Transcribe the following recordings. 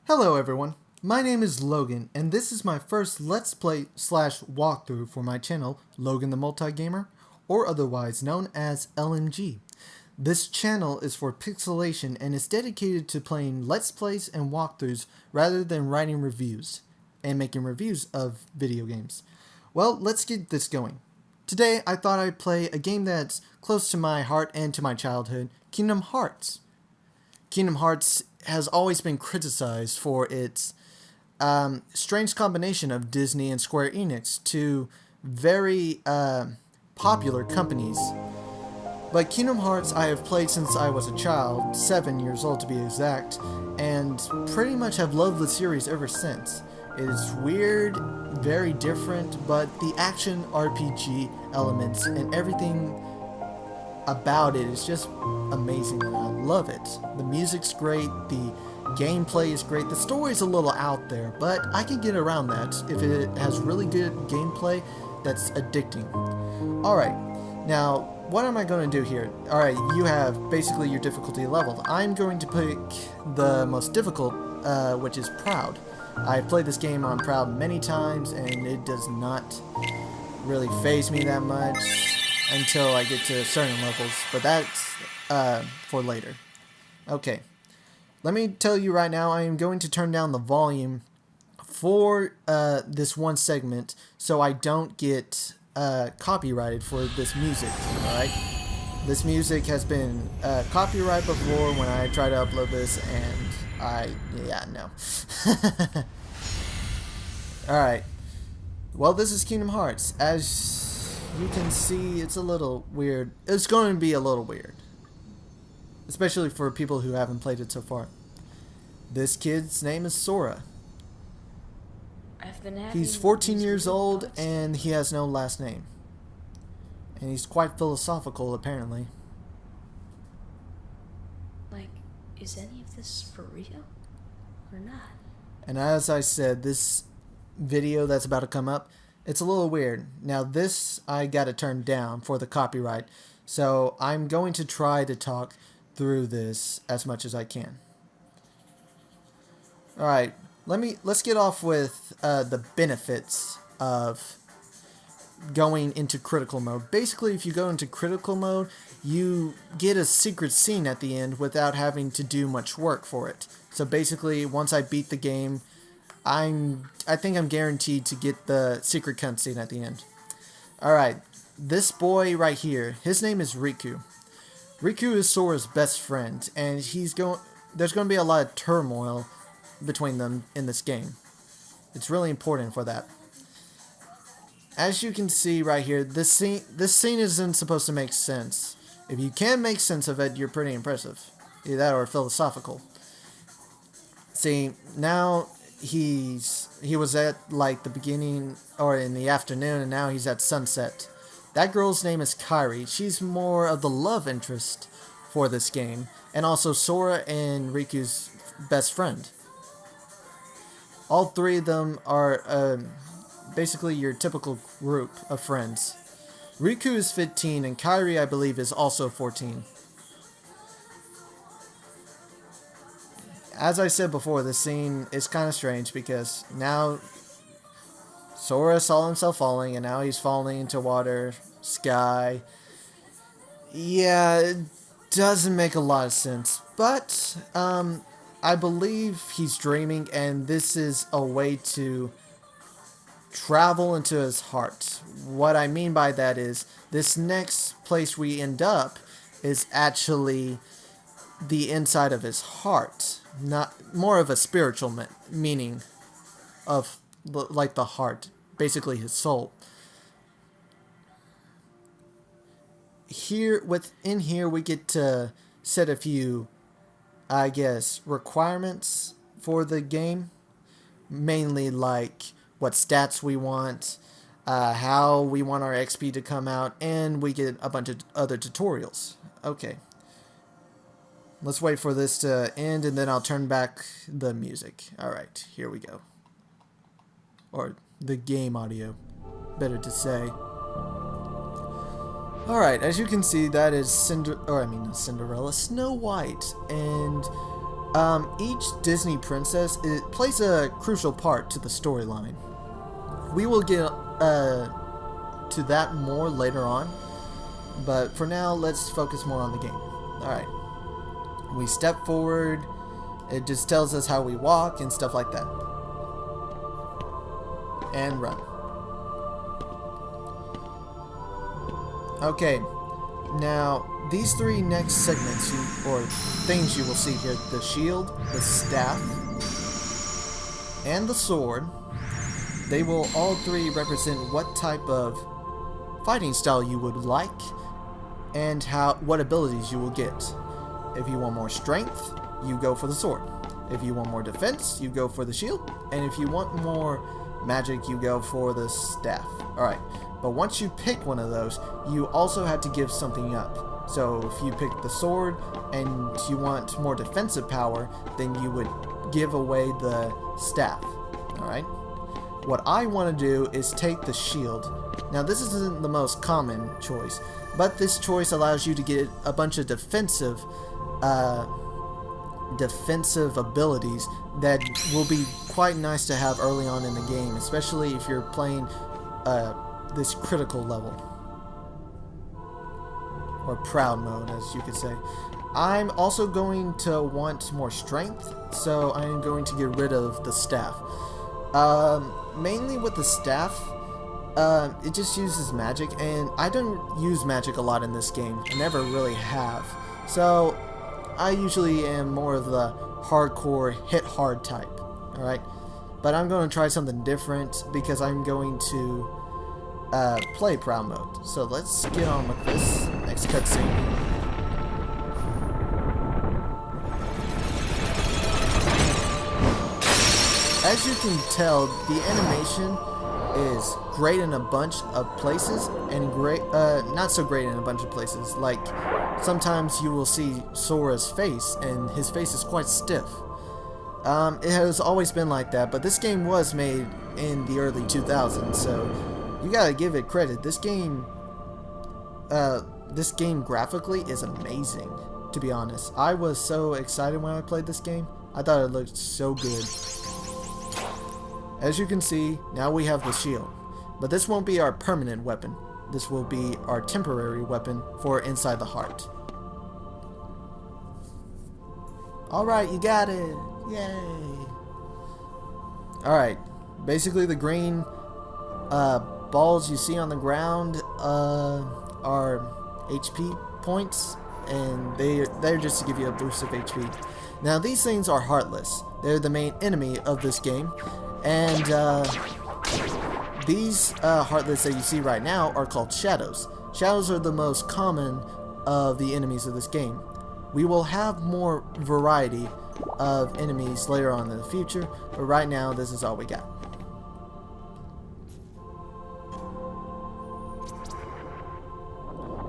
Hello everyone, my name is Logan, and this is my first Let's Play slash walkthrough for my channel, Logan the Multi-Gamer, or otherwise known as LMG. This channel is for pixelation and is dedicated to playing Let's Plays and walkthroughs rather than writing reviews and making reviews of video games. Well, let's get this going. Today I thought I'd play a game that's close to my heart and to my childhood, Kingdom Hearts. Kingdom Hearts has always been criticized for its strange combination of Disney and Square Enix, two very popular companies. But Kingdom Hearts I have played since I was a child, 7 years old to be exact, and pretty much have loved the series ever since. It is weird, very different, but the action RPG elements and everything about it is just amazing, and I love it. The music's great, the gameplay is great, the story's a little out there, but I can get around that if it has really good gameplay that's addicting. Alright, now what am I going to do here? Alright, you have basically your difficulty leveled. I'm going to pick the most difficult, which is Proud. I've played this game on Proud many times, and it does not really faze me that much until I get to certain levels, but that's for later. Okay, let me tell you right now, I am going to turn down the volume for this one segment so I don't get copyrighted for this music, alright? This music has been copyrighted before when I tried to upload this, and no. Alright, well, this is Kingdom Hearts. As you can see, it's a little weird. It's going to be a little weird, especially for people who haven't played it so far. This kid's name is Sora. He's 14 years old and he has no last name. And he's quite philosophical, apparently. Like, is any of this for real or not? And as I said, this video that's about to come up, it's a little weird. Now this I gotta turn down for the copyright, so I'm going to try to talk through this as much as I can. Alright, let's get off with the benefits of going into critical mode. Basically, if you go into critical mode, you get a secret scene at the end without having to do much work for it. So basically, once I beat the game, I think I'm guaranteed to get the secret cutscene at the end. Alright, this boy right here, his name is Riku. Riku is Sora's best friend, and there's going to be a lot of turmoil between them in this game. It's really important for that. As you can see right here, this scene isn't supposed to make sense. If you can make sense of it, you're pretty impressive. Either that or philosophical. See, now he was at like the beginning or in the afternoon, and now he's at sunset. That girl's name is Kairi. She's more of the love interest for this game, and also Sora and Riku's best friend. All three of them are basically your typical group of friends. Riku is 15 and Kairi, I believe, is also 14. As I said before, this scene is kind of strange because now Sora saw himself falling and now he's falling into water, sky. Yeah, it doesn't make a lot of sense, but I believe he's dreaming, and this is a way to travel into his heart. What I mean by that is this next place we end up is actually the inside of his heart. Not more of a spiritual meaning of like the heart, basically his soul. Within here we get to set a few, I guess, requirements for the game, mainly like what stats we want, how we want our XP to come out, and we get a bunch of other tutorials. Okay. Let's wait for this to end, and then I'll turn back the music. Alright, here we go. Or the game audio, better to say. Alright, as you can see, that is Cinderella, Snow White. And Each Disney princess, it plays a crucial part to the storyline. We will get to that more later on, but for now, let's focus more on the game. Alright. We step forward, it just tells us how we walk and stuff like that. And run. Okay, now these three next segments, or things you will see here, the shield, the staff, and the sword, they will all three represent what type of fighting style you would like and what abilities you will get. If you want more strength, you go for the sword. If you want more defense, you go for the shield. And if you want more magic, you go for the staff. Alright, but once you pick one of those, you also have to give something up. So if you pick the sword and you want more defensive power, then you would give away the staff. Alright? What I want to do is take the shield. Now this isn't the most common choice, but this choice allows you to get a bunch of defensive abilities that will be quite nice to have early on in the game, especially if you're playing this critical level, or proud mode as you could say. I'm also going to want more strength, so I'm going to get rid of the staff. Mainly with the staff, it just uses magic, and I don't use magic a lot in this game. I never really have. So I usually am more of the hardcore hit hard type. Alright? But I'm going to try something different because I'm going to play proud mode. So let's get on with this next cutscene. As you can tell, the animation is great in a bunch of places and great, not so great in a bunch of places. Like, sometimes you will see Sora's face and his face is quite stiff. It has always been like that, but this game was made in the early 2000s, so you gotta give it credit. This game graphically is amazing, to be honest. I was so excited when I played this game. I thought it looked so good. As you can see, now we have the shield. But this won't be our permanent weapon. This will be our temporary weapon for inside the heart. Alright, you got it! Yay! Alright, basically the green balls you see on the ground are HP points, and they're just to give you a boost of HP. Now these things are heartless. They're the main enemy of this game. And these heartless that you see right now are called shadows. Shadows are the most common of the enemies of this game. We will have more variety of enemies later on in the future, but right now this is all we got.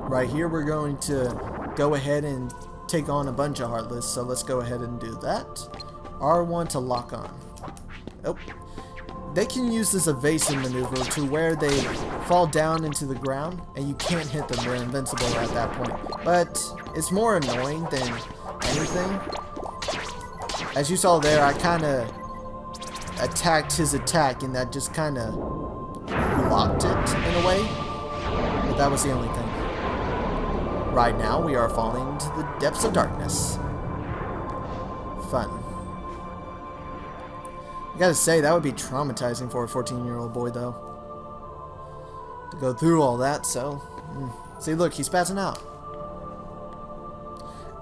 Right here we're going to go ahead and take on a bunch of heartless, so let's go ahead and do that. R1 to lock on. Oh. They can use this evasive maneuver to where they fall down into the ground and you can't hit them. They're invincible at that point. But it's more annoying than anything. As you saw there, I kind of attacked his attack and that just kind of blocked it in a way. But that was the only thing. Right now we are falling into the depths of darkness. Fun. I gotta say, that would be traumatizing for a 14-year-old boy, though. To go through all that, so... See, look, he's passing out.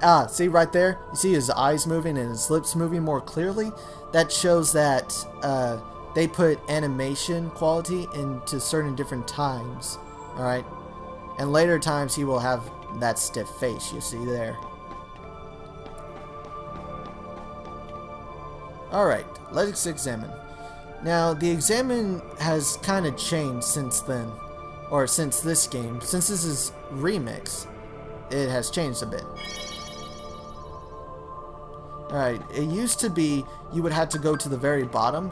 Ah, see right there? You see his eyes moving and his lips moving more clearly? That shows that they put animation quality into certain different times. Alright? And later times he will have that stiff face you see there. Alright, let's examine. Now, the examine has kind of changed since then. Or since this game. Since this is Remix, it has changed a bit. Alright, it used to be you would have to go to the very bottom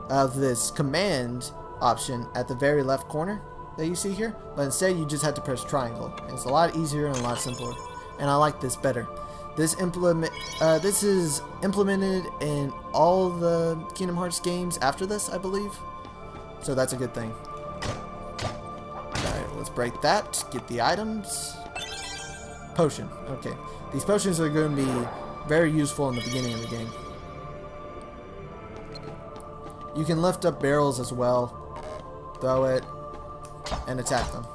of this command option at the very left corner that you see here. But instead you just have to press triangle. And it's a lot easier and a lot simpler. And I like this better. This is implemented in all the Kingdom Hearts games after this, I believe. So that's a good thing. Alright, let's break that. Get the items. Potion. Okay. These potions are going to be very useful in the beginning of the game. You can lift up barrels as well. Throw it. And attack them.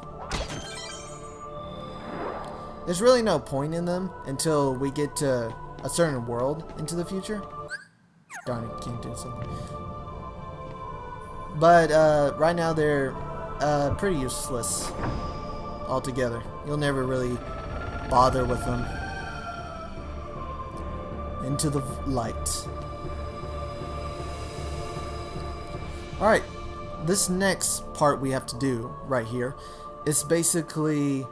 There's really no point in them until we get to a certain world into the future. Darn it, can't do something. But right now they're pretty useless altogether. You'll never really bother with them. Into the light. Alright, this next part we have to do right here is basically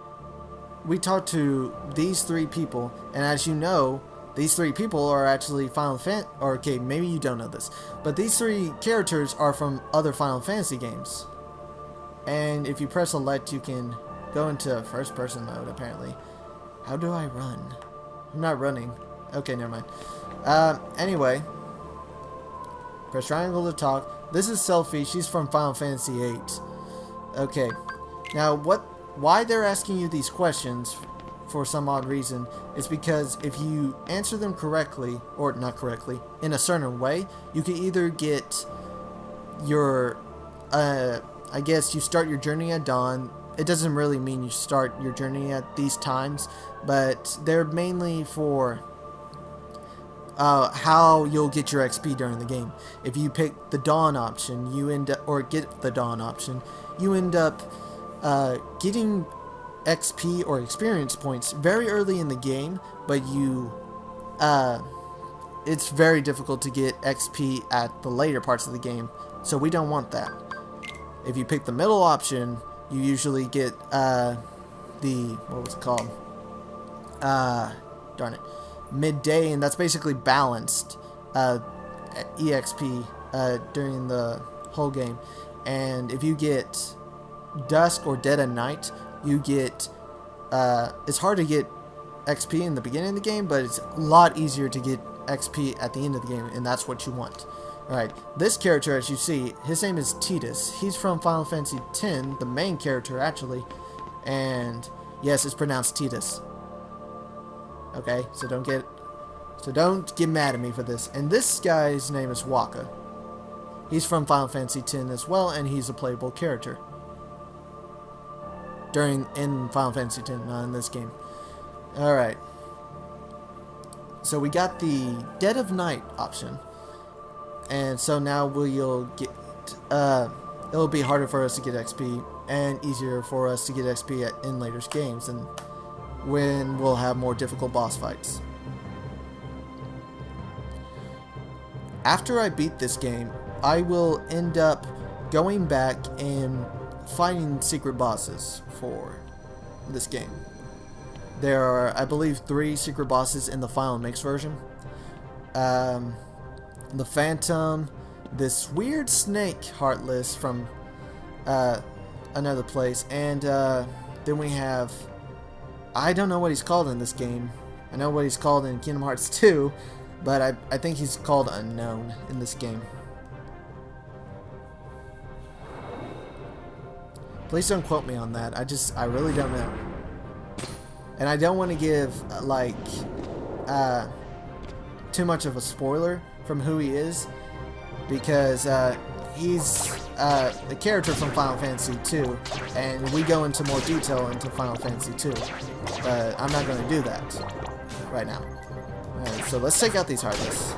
we talk to these three people, and as you know, these three people are actually Final Fantasy, or okay, maybe you don't know this, but these three characters are from other Final Fantasy games. And if you press select, you can go into first person mode, apparently. How do I run? I'm not running. Okay, never mind. Anyway, press triangle to talk. This is Selphie. She's from Final Fantasy VIII. Okay. Now, why they're asking you these questions for some odd reason is because if you answer them correctly, or not correctly, in a certain way, you can either get your, I guess you start your journey at dawn. It doesn't really mean you start your journey at these times, but they're mainly for how you'll get your XP during the game. If you pick the dawn option, you end up, or get the dawn option, you end up getting XP or experience points very early in the game, but it's very difficult to get XP at the later parts of the game, so we don't want that. If you pick the middle option, you usually get what was it called? Darn it. Midday, and that's basically balanced EXP during the whole game. And if you get dusk or dead of night, you get it's hard to get XP in the beginning of the game, but it's a lot easier to get XP at the end of the game, and that's what you want. Alright, this character, as you see, his name is Tidus. He's from Final Fantasy X, the main character actually, and yes, it's pronounced Tidus. Okay, so don't get mad at me for this. And this guy's name is Wakka. He's from Final Fantasy X as well, and he's a playable character in Final Fantasy X, not in this game. Alright. So we got the Dead of Night option. And so now we'll get it'll be harder for us to get XP and easier for us to get XP in later games, and when we'll have more difficult boss fights. After I beat this game, I will end up going back and finding secret bosses for this game. There are, I believe, 3 secret bosses in the Final Mix version. The Phantom, this weird snake Heartless from another place, and then we have, I don't know what he's called in this game. I know what he's called in Kingdom Hearts 2, but I think he's called Unknown in this game. Please don't quote me on that. I really don't know. And I don't want to give too much of a spoiler from who he is, because he's the character from Final Fantasy 2, and we go into more detail into Final Fantasy 2. But I'm not going to do that right now. Alright, so let's take out these Heartless.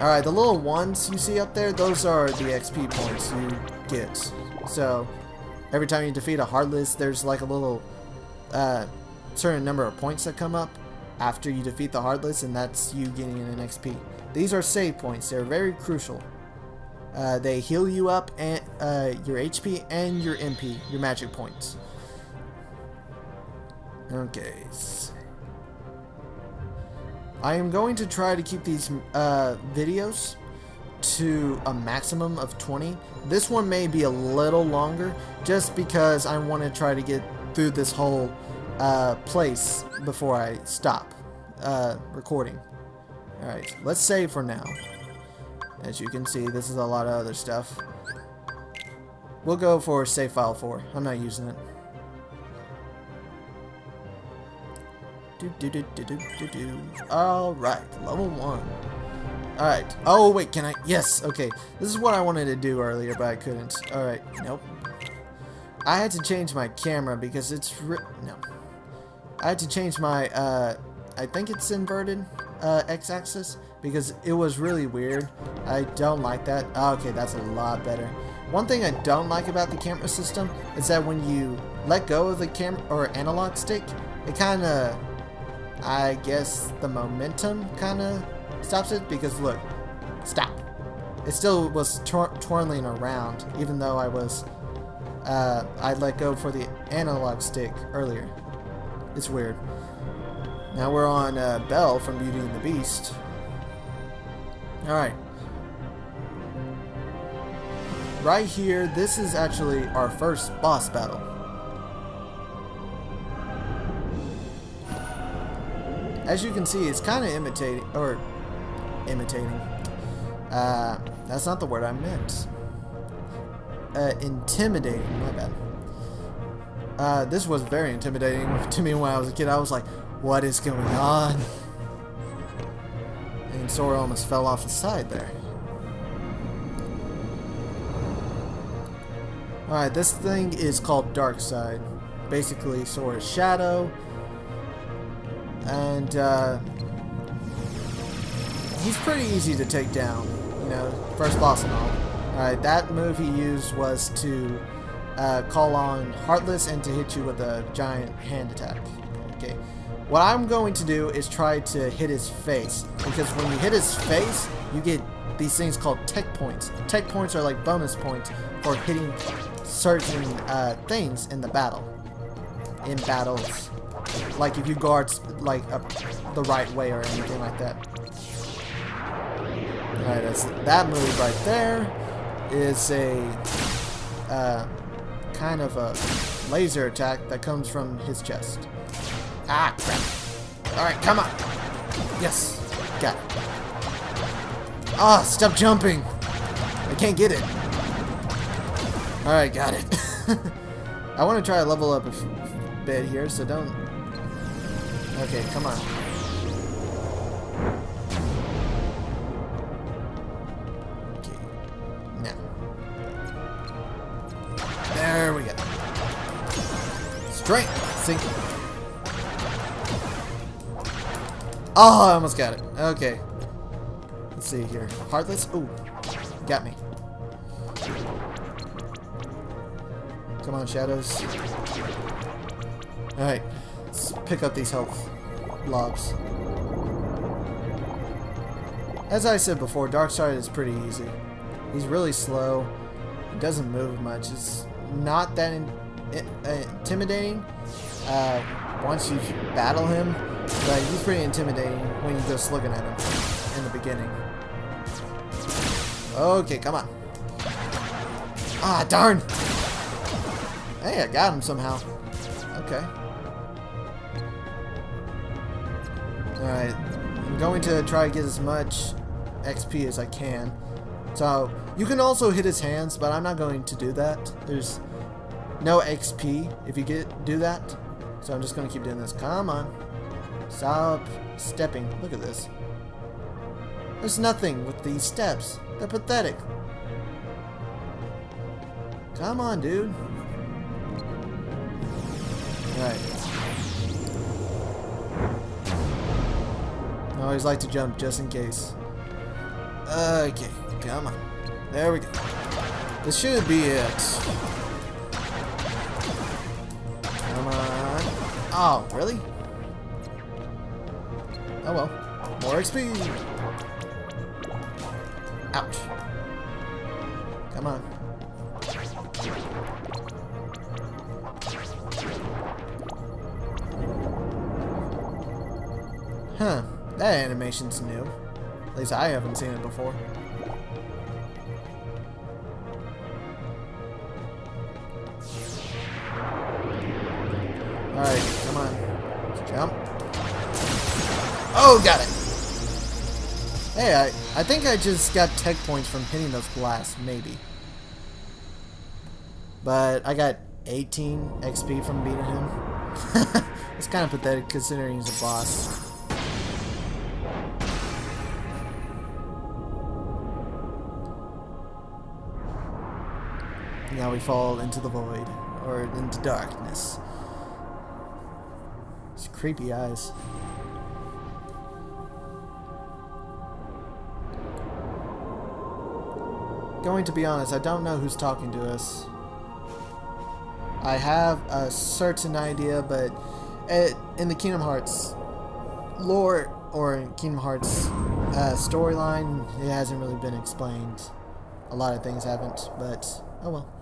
Alright, the little ones you see up there, those are the XP points you get. So, every time you defeat a Heartless, there's like a little certain number of points that come up after you defeat the Heartless, and that's you getting an XP. These are save points. They're very crucial. They heal you up and your HP and your MP, your magic points. Okay. I am going to try to keep these videos to a maximum of 20. This one may be a little longer just because I want to try to get through this whole place before I stop recording. Alright, let's save for now. As you can see, this is a lot of other stuff. We'll go for save file 4. I'm not using it. Alright, level 1. Alright. Oh, wait, can I? Yes, okay. This is what I wanted to do earlier, but I couldn't. Alright, nope. I had to change my camera because it's... No. I had to change my, I think it's inverted x-axis because it was really weird. I don't like that. Oh, okay, that's a lot better. One thing I don't like about the camera system is that when you let go of the camera or analog stick, it kind of, I guess, the momentum kind of stops it because look, stop. It still was twirling around even though I was, I let go for the analog stick earlier. It's weird. Now we're on Belle from Beauty and the Beast. Alright. Right here, this is actually our first boss battle. As you can see, it's kind of imitating. That's not the word I meant. Intimidating, my bad. This was very intimidating to me when I was a kid. I was like, what is going on? And Sora almost fell off the side there. Alright, this thing is called Dark Side. Basically, Sora's shadow. And, he's pretty easy to take down. You know, first boss and all. Alright, that move he used was to call on Heartless and to hit you with a giant hand attack. Okay. What I'm going to do is try to hit his face. Because when you hit his face, you get these things called tech points. Tech points are like bonus points for hitting certain things in the battle. In battles. Like if you guard like the right way or anything like that. Alright, that's that move right there is a kind of a laser attack that comes from his chest. Ah, crap. Alright, come on. Yes. Got it. Ah, stop jumping. I can't get it. Alright, got it. I want to try to level up a bit here, so don't... Okay, come on. Okay. Now. There we go. Strength. Sink. Oh, I almost got it. Okay. Let's see here. Heartless. Ooh. Got me. Come on, Shadows. Alright. Let's pick up these health blobs. As I said before, Darkside is pretty easy. He's really slow. He doesn't move much. It's not that intimidating once you battle him, but he's pretty intimidating when you're just looking at him in the beginning. Okay, come on. Ah, darn! Hey, I got him somehow. Okay. Alright, I'm going to try to get as much XP as I can. So, you can also hit his hands, but I'm not going to do that. There's no XP if you do that. So I'm just going to keep doing this. Come on. Stop stepping. Look at this. There's nothing with these steps. They're pathetic. Come on, dude. Alright. I always like to jump just in case. Okay, come on. There we go. This should be it. Come on. Oh, really? Oh well. More XP. Ouch. Come on. Huh. That animation's new. At least I haven't seen it before. Alright, come on. Jump. Oh, got it! Hey, I think I just got tech points from hitting those blasts, maybe. But I got 18 XP from beating him. It's kind of pathetic considering he's a boss. Now we fall into the void, or into darkness. These creepy eyes. Going to be honest, I don't know who's talking to us. I have a certain idea, but in the Kingdom Hearts lore, or in Kingdom Hearts storyline, it hasn't really been explained. A lot of things haven't, but oh well.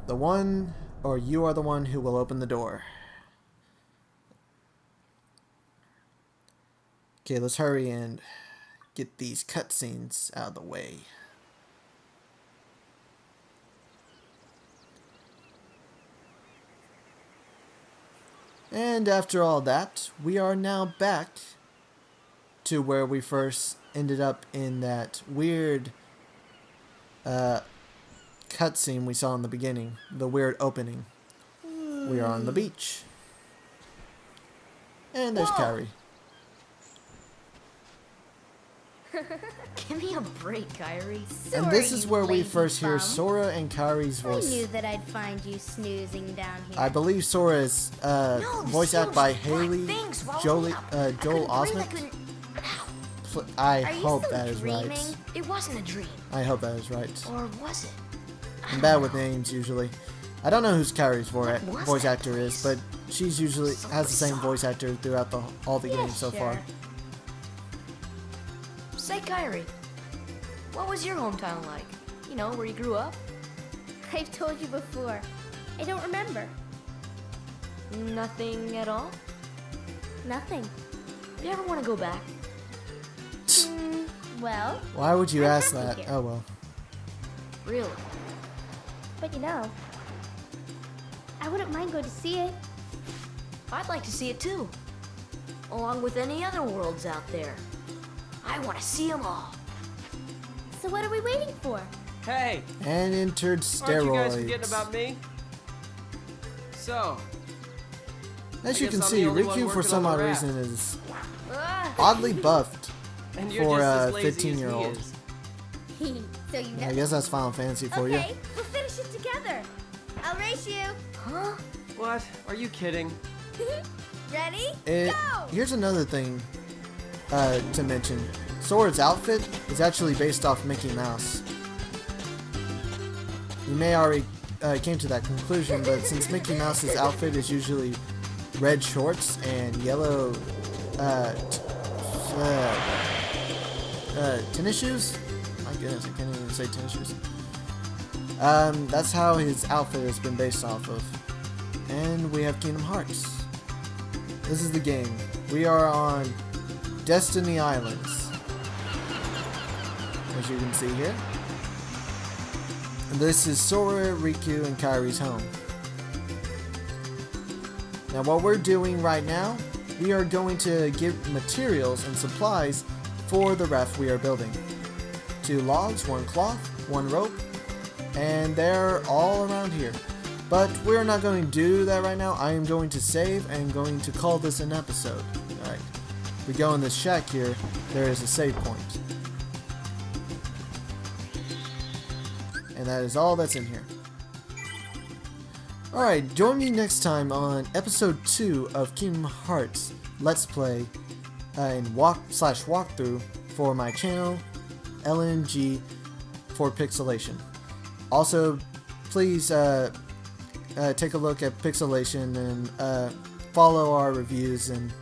The one, or you are the one who will open the door. Okay, let's hurry and get these cutscenes out of the way. And after all that, we are now back to where we first ended up in that weird cutscene we saw in the beginning. The weird opening. We are on the beach. And there's Kairi. Give me a break, Kairi. And this is where we first hear Sora and Kairi's I voice. knew that I'd find you snoozing down here. I believe Sora is voice acted by Haley Joel Osment. I hope that is right. It wasn't a dream. I hope that is right. Or was it? I'm bad with names usually. I don't know who's Kairi's voice actor is, but she's usually has the same voice actor throughout all the games so far. Say, Kairi, what was your hometown like? You know, where you grew up? I've told you before. I don't remember. Nothing at all? Nothing. You ever want to go back? Well, Why would you I'm ask happy that? here. Oh well. Really? but you know, I wouldn't mind going to see it. I'd like to see it too. Along with any other worlds out there. I want to see them all. So what are we waiting for? Hey, And entered aren't you guys forgetting steroids. about me? So, As I you guess can I'm see, the only one Riku for working some on odd the reason raft. is Ugh. oddly buffed. and you're For just a as lazy 15-year-old. as he is. So you know. I guess that's Final Fantasy for you. Okay, we'll finish it together. I'll race you. Huh? What? Are you kidding? Ready? Go! Here's another thing to mention. Sora's outfit is actually based off Mickey Mouse. You may already came to that conclusion, but since Mickey Mouse's outfit is usually red shorts and yellow tennis shoes, my goodness, I can't even say tennis shoes. That's how his outfit has been based off of. And we have Kingdom Hearts. This is the game. We are on Destiny Islands, as you can see here. And this is Sora, Riku, and Kairi's home. Now what we're doing right now, we are going to get materials and supplies for the raft we are building. 2 logs, 1 cloth, 1 rope, and they're all around here. But we're not going to do that right now. I am going to save and going to call this an episode. Alright. We go in this shack here, there is a save point. And that is all that's in here. Alright, join me next time on episode 2 of Kingdom Hearts Let's Play and walkthrough for my channel, LNG for Pixelation. Also, please take a look at Pixelation and follow our reviews and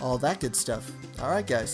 all that good stuff. Alright guys,